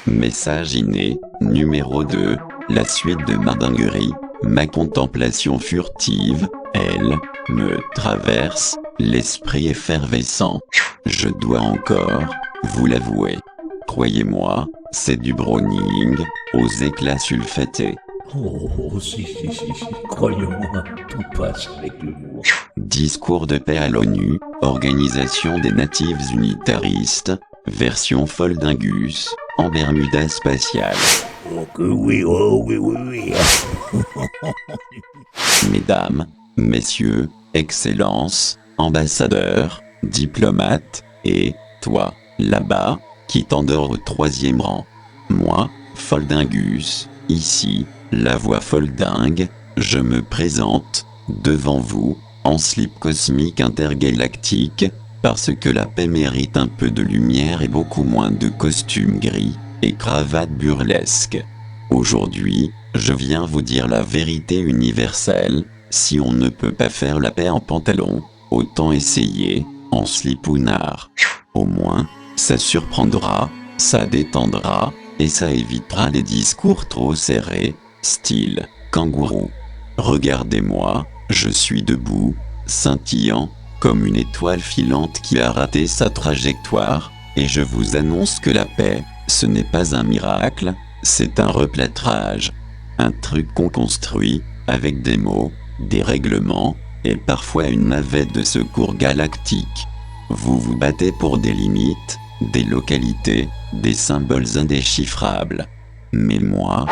Message inné, numéro 2, la suite de ma dinguerie, ma contemplation furtive, elle, me traverse, l'esprit effervescent. Je dois encore, vous l'avouer. Croyez-moi, c'est du browning, aux éclats sulfatés. Oh, si, croyez-moi, tout passe avec l'humour. Discours de paix à l'ONU, Organisation des Natives Unitaristes, version Foldingus, en Bermuda spatiale. Oh que oui, oh oui. Mesdames, messieurs, excellences, ambassadeurs, diplomates, et, toi, là-bas, qui t'endors au 3e rang. Moi, Foldingus, ici, la voix foldingue, je me présente, devant vous, en slip cosmique intergalactique, parce que la paix mérite un peu de lumière et beaucoup moins de costumes gris, et cravates burlesques. Aujourd'hui, je viens vous dire la vérité universelle, si on ne peut pas faire la paix en pantalon, autant essayer, en slip ou nard. Au moins, ça surprendra, ça détendra, et ça évitera les discours trop serrés, style kangourou. Regardez-moi, je suis debout, scintillant, comme une étoile filante qui a raté sa trajectoire, et je vous annonce que la paix, ce n'est pas un miracle, c'est un replâtrage. Un truc qu'on construit, avec des mots, des règlements, et parfois une navette de secours galactique. Vous vous battez pour des limites, des localités, des symboles indéchiffrables. Mais moi,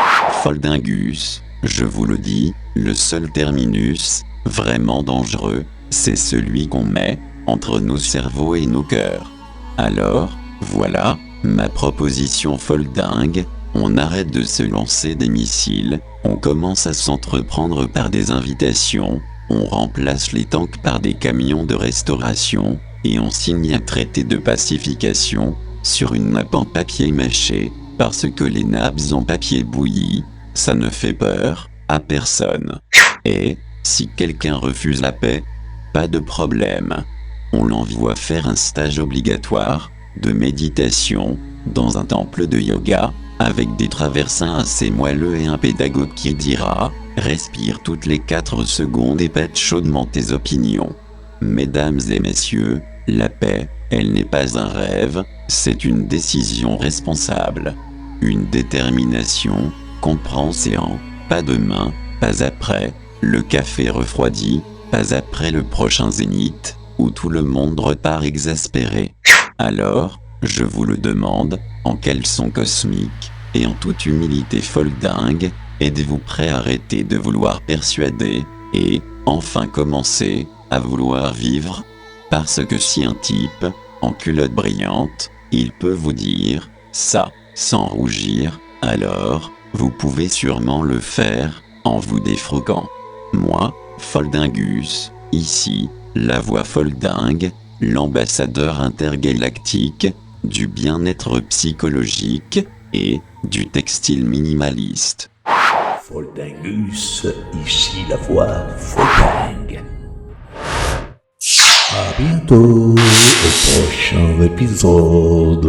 Foldingus, je vous le dis, le seul terminus, vraiment dangereux, c'est celui qu'on met entre nos cerveaux et nos cœurs. Alors, voilà, ma proposition foldingue, on arrête de se lancer des missiles, on commence à s'entreprendre par des invitations, on remplace les tanks par des camions de restauration, et on signe un traité de pacification, sur une nappe en papier mâché, parce que les nappes en papier bouilli, ça ne fait peur à personne. Et, si quelqu'un refuse la paix, pas de problème. On l'envoie faire un stage obligatoire, de méditation, dans un temple de yoga, avec des traversins assez moelleux et un pédagogue qui dira « Respire toutes les 4 secondes et pète chaudement tes opinions ». Mesdames et messieurs, la paix, elle n'est pas un rêve, c'est une décision responsable. Une détermination, compréhension, pas demain, pas après, le café refroidi, pas après le prochain zénith, où tout le monde repart exaspéré. Alors, je vous le demande, en caleçon cosmique, et en toute humilité foldingue, êtes-vous prêt à arrêter de vouloir persuader, et, enfin commencer, à vouloir vivre? Parce que si un type, en culotte brillante, il peut vous dire, ça, sans rougir, alors, vous pouvez sûrement le faire, en vous défroquant. Moi, Foldingus, ici, la voix foldingue, l'ambassadeur intergalactique, du bien-être psychologique, et du textile minimaliste. Foldingus, ici la voix foldingue. À bientôt au prochain épisode.